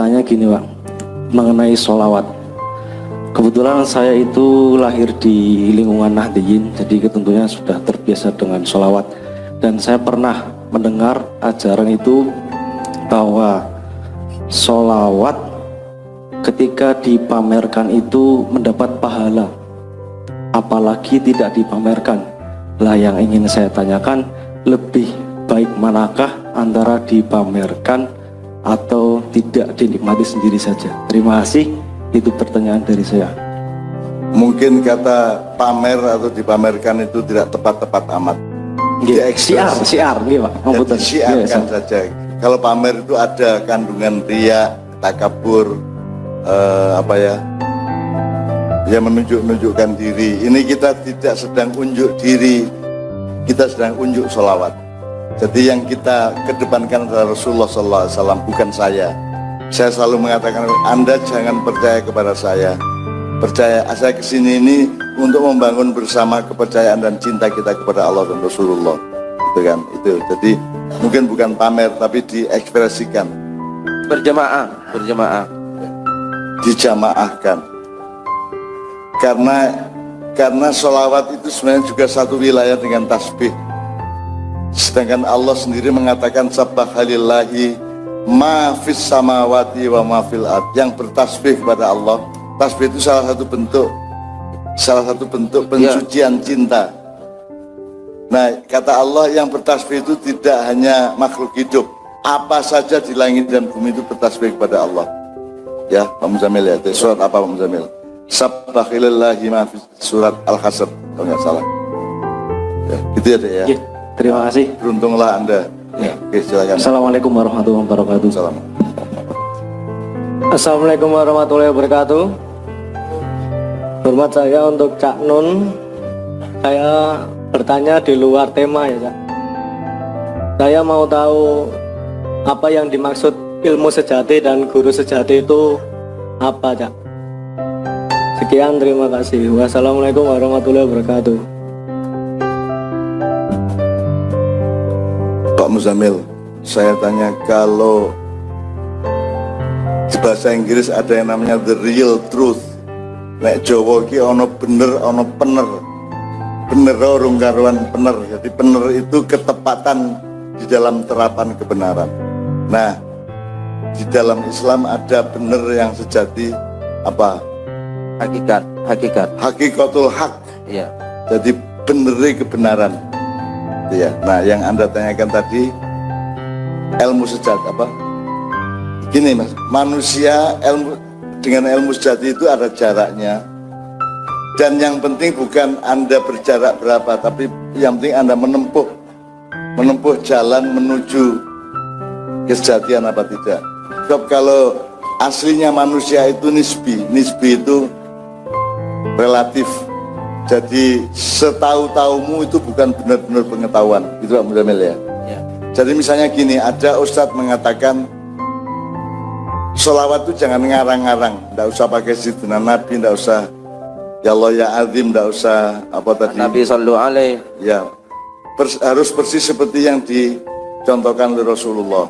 tanya gini Pak, mengenai sholawat. Kebetulan saya itu lahir di lingkungan Nahdliyin, jadi tentunya sudah terbiasa dengan sholawat. Dan saya pernah mendengar ajaran itu bahwa sholawat ketika dipamerkan itu mendapat pahala, apalagi tidak dipamerkan. Lah yang ingin saya tanyakan, lebih baik manakah antara dipamerkan atau tidak dinikmati sendiri saja? Terima kasih, itu pertanyaan dari saya. Mungkin kata pamer atau dipamerkan itu tidak tepat-tepat amat. Siar, iya Pak. Jadi siarkan saja. Kalau pamer itu ada kandungan riya, takabur, ya menunjukkan diri. Ini kita tidak sedang unjuk diri, kita sedang unjuk sholawat. Jadi yang kita kedepankan adalah Rasulullah SAW, bukan saya. Saya selalu mengatakan, Anda jangan percaya kepada saya. Percaya, saya kesini ini untuk membangun bersama kepercayaan dan cinta kita kepada Allah dan Rasulullah. Itu kan, itu. Jadi mungkin bukan pamer, tapi diekspresikan. Berjamaah. Dijamaahkan. Karena sholawat itu sebenarnya juga satu wilayah dengan tasbih. Sedangkan Allah sendiri mengatakan sabbahalillahi ma fis samawati wa ma fil ard, yang bertasbih kepada Allah. Tasbih itu salah satu bentuk pensucian cinta. Nah, kata Allah yang bertasbih itu tidak hanya makhluk hidup, apa saja di langit dan bumi itu bertasbih kepada Allah. Ya, Pak Muzamil ya, surat apa Pak Muzamil? Sabbahalillahi ma fis, surat Al-Hasr kalau nggak salah. Ya, gitu ya Dek ya. Terima kasih. Beruntunglah Anda. Ya, oke, silakan. Assalamualaikum warahmatullahi wabarakatuh. Assalamualaikum warahmatullahi wabarakatuh. Hormat saya untuk Cak Nun. Saya bertanya di luar tema ya Cak. Saya mau tahu apa yang dimaksud ilmu sejati dan guru sejati itu apa Cak? Sekian, terima kasih. Wassalamualaikum warahmatullahi wabarakatuh. Pak Muzamil, saya tanya, kalau di bahasa Inggris ada yang namanya the real truth. Nek Jawa ki ono bener, ono pener. Bener urung karuan pener. Jadi pener itu ketepatan di dalam terapan kebenaran. Nah, di dalam Islam ada bener yang sejati apa? Hakikatul hak. Iya. Jadi beneri kebenaran. Ya. Nah, yang Anda tanyakan tadi ilmu sejati apa? Gini Mas, manusia dengan ilmu sejati itu ada jaraknya. Dan yang penting bukan Anda berjarak berapa, tapi yang penting Anda menempuh jalan menuju kesejatian apa tidak. Sebab kalau aslinya manusia itu nisbi itu relatif. Jadi setahu-tahumu itu bukan benar-benar pengetahuan. Itu Pak Muzamil ya? Ya. Jadi misalnya gini, ada ustadz mengatakan sholawat itu jangan ngarang-ngarang, tidak usah pakai sidina Nabi, tidak usah ya Allah ya azim, tidak usah apa tadi Nabi sallallahu alaihi. Ya, harus persis seperti yang dicontohkan oleh Rasulullah.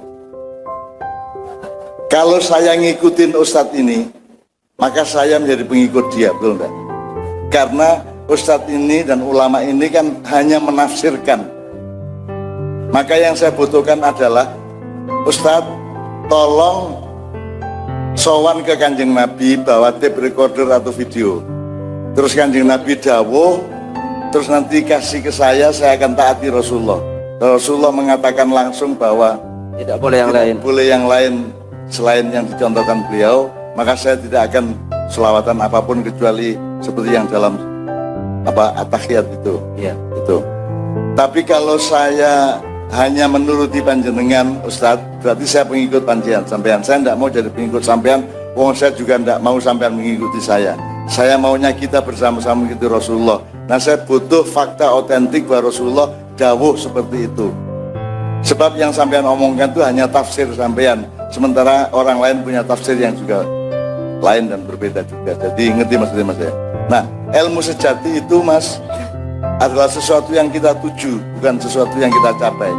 Kalau saya ngikutin ustadz ini, maka saya menjadi pengikut dia, betul enggak? Karena ustadz ini dan ulama ini kan hanya menafsirkan. Maka yang saya butuhkan adalah ustadz tolong sowan ke Kanjeng Nabi bawa tape recorder atau video. Terus Kanjeng Nabi dawuh, terus nanti kasih ke saya akan taati Rasulullah. Rasulullah mengatakan langsung bahwa Tidak boleh yang lain. boleh yang lain selain yang dicontohkan beliau, maka saya tidak akan selawatan apapun kecuali seperti yang dalam at-tahiyat itu. Iya. Itu. Tapi kalau saya hanya menuruti panjenengan Ustadz, berarti saya pengikut panjenengan sampean. Saya tidak mau jadi pengikut sampean, wong saya juga tidak mau sampean mengikuti saya. Saya maunya kita bersama-sama mengikuti Rasulullah. Nah, saya butuh fakta otentik bahwa Rasulullah dawuh seperti itu. Sebab yang sampean omongkan itu hanya tafsir sampean, sementara orang lain punya tafsir yang juga lain dan berbeda juga. Jadi ngerti maksudnya Mas ya? Nah, ilmu sejati itu Mas adalah sesuatu yang kita tuju, bukan sesuatu yang kita capai.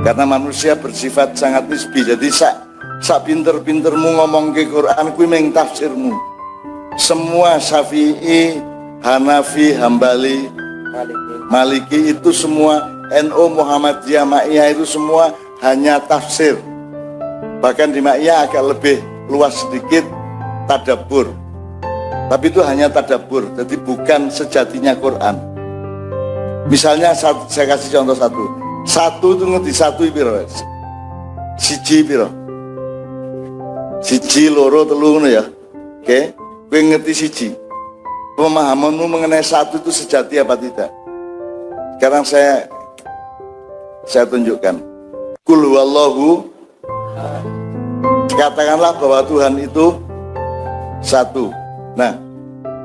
Karena manusia bersifat sangat nisbi. Jadi sak pinter-pintermu ngomong ke Quran kuwi meng tafsirmu. Semua Syafi'i, Hanafi, Hambali, Maliki itu semua, NU, Muhammadiyah, Ma'iyah itu semua hanya tafsir. Bahkan di Ma'iyah agak lebih luas sedikit, tadabbur. Tapi itu hanya tadabbur, jadi bukan sejatinya Quran. Misalnya saya kasih contoh satu. Satu itu ngerti satu piro? Siji piro? Siji, loro, telu ngono ya. Oke, kowe ngerti siji. Pemahamanmu mengenai satu itu sejati apa tidak? Sekarang saya tunjukkan. Qul huwallahu, katakanlah bahwa Tuhan itu satu. Nah,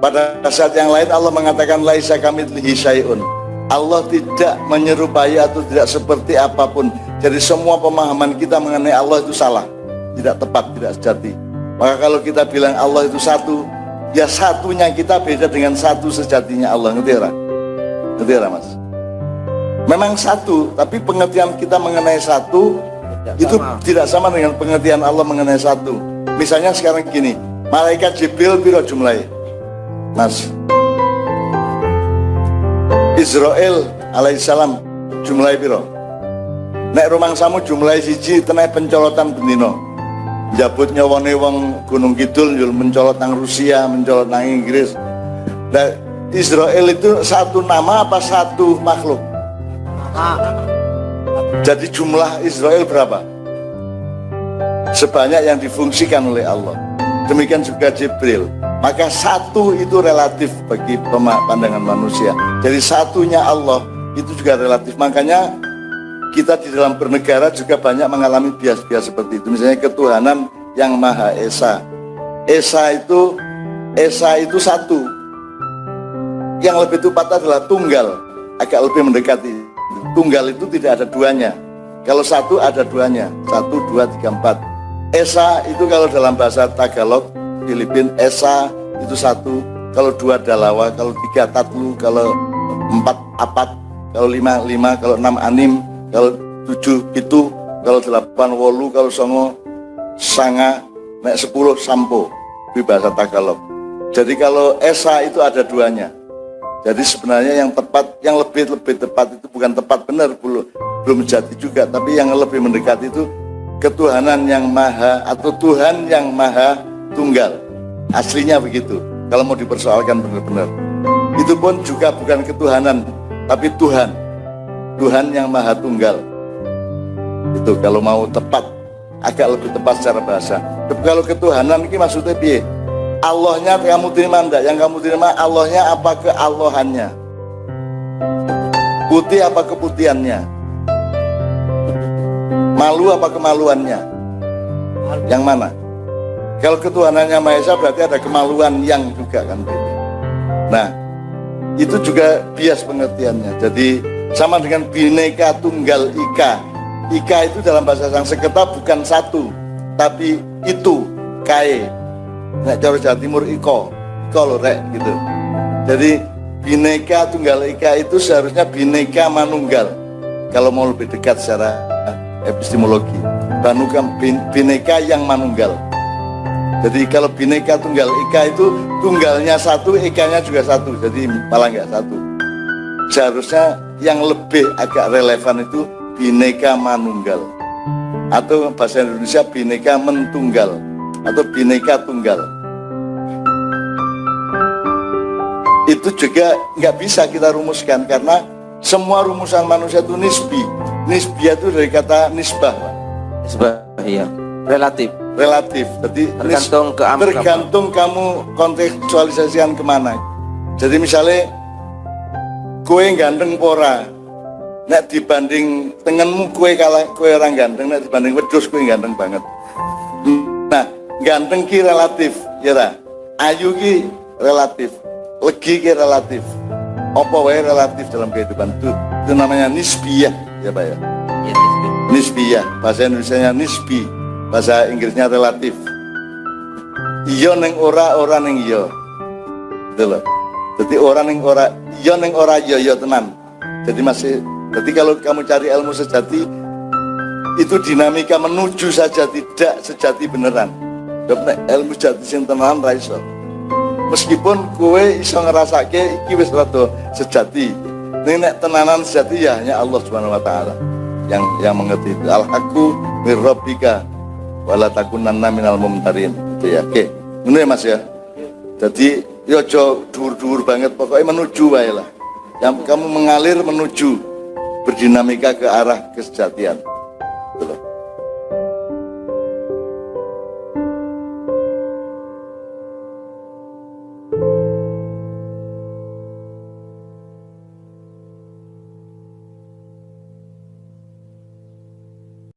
pada saat yang lain Allah mengatakan laisa kamitslihi syai'un. Allah tidak menyerupai atau tidak seperti apapun. Jadi semua pemahaman kita mengenai Allah itu salah, tidak tepat, tidak sejati. Maka kalau kita bilang Allah itu satu, ya satunya kita beda dengan satu sejatinya Allah. Ngerti ya? Ngerti ya Mas? Memang satu, tapi pengertian kita mengenai satu itu tidak sama dengan pengertian Allah mengenai satu. Misalnya sekarang gini, malaikat Jibril piro jumlahnya? Mas, Israel alaihissalam jumlahnya piro? Nek rumangsamu jumlahnya siji tenai pencolotan bendino. Jabut nyawane wong Gunung Kidul yul mencolot nang Rusia, mencolot nang Inggris. Nah, Israel itu satu nama apa satu makhluk? Jadi jumlah Israel berapa? Sebanyak yang difungsikan oleh Allah. Demikian juga Jibril. Maka satu itu relatif bagi pandangan manusia. Jadi satunya Allah itu juga relatif. Makanya kita di dalam bernegara juga banyak mengalami bias-bias seperti itu. Misalnya ketuhanan yang Maha Esa. Esa itu satu. Yang lebih tepat adalah tunggal. Agak lebih mendekati. Tunggal itu tidak ada duanya. Kalau satu ada duanya. 1, 2, 3, 4. Esa itu kalau dalam bahasa Tagalog Filipin, Esa itu satu. Kalau 2 Dalawa, kalau 3 Tatlu, kalau 4 Apat, kalau 5 Lima, kalau 6 Anim, kalau 7 Pitu, kalau 8 Wolu, kalau 9 Sanga, nek 10 Sampo di bahasa Tagalog. Jadi kalau Esa itu ada duanya. Jadi sebenarnya yang tepat, yang lebih tepat itu bukan tepat benar, belum jadi juga, tapi yang lebih mendekati itu ketuhanan yang maha atau Tuhan yang maha tunggal. Aslinya begitu. Kalau mau dipersoalkan benar-benar, itu pun juga bukan ketuhanan, tapi Tuhan. Tuhan yang maha tunggal. Itu kalau mau tepat, agak lebih tepat secara bahasa. Kalau ketuhanan ini maksudnya piye? Allahnya kamu terima enggak? Yang kamu terima Allahnya apa keallahannya? Putih apa keputihannya? Malu apa kemaluannya? Yang mana? Kalau ketuhanannya Maha Esa berarti ada kemaluan yang juga kan gitu. Nah, itu juga bias pengertiannya. Jadi sama dengan Bhinneka Tunggal Ika. Ika itu dalam bahasa Sanskerta bukan satu, tapi itu, kae. Nek cara Jawa Timur iko lo rek gitu. Jadi Bhinneka Tunggal Ika itu seharusnya Bhinneka Manunggal. Kalau mau lebih dekat secara epistemologi, Bhinneka yang manunggal. Jadi kalau Bhinneka Tunggal Ika itu tunggalnya satu, ikanya juga satu. Jadi malah nggak satu. Seharusnya yang lebih agak relevan itu Bhinneka Manunggal. Atau bahasa Indonesia Bhinneka Mentunggal atau Bhinneka Tunggal. Itu juga nggak bisa kita rumuskan karena semua rumusan manusia itu nisbi. Nisbiyah itu dari kata nisbah. Nisbah, iya. Relatif. Relatif. Jadi tergantung kamu kontekstualisasikan kemana. Jadi misalnya kue ganteng pora, nek dibanding tengenmu kue orang ganteng, nek dibanding wedhus kue ganteng banget. Nah, ganteng ki relatif, ya ta? Ayu ki relatif, legi ki relatif. Apa wae relatif dalam kehidupan itu namanya nisbiyah, ya Pak ya. Ya, nisbiyah, bahasa Indonesianya nisbi, bahasa Inggrisnya relatif. Iya neng ora neng iya. Gitu loh. Jadi orang neng ora, iya neng ora iya tenan. Jadi kalau kamu cari ilmu sejati, itu dinamika menuju saja, tidak sejati beneran. Nek ilmu sejati sing tenan ra iso. Meskipun kowe iso ngrasake iki wis rada sejati, ning nek tenanan sejati ya hanya Allah Subhanahu wa taala yang mengerti itu. Al-haqqu mir rabbika wala takunanna minal mumtarin. Itu ya. Oke. Ngono ya Mas ya. Jadi yo aja dhuwur-dhuwur banget, pokoknya menuju wae lah. Yang kamu mengalir menuju berdinamika ke arah kesejatian. Betul.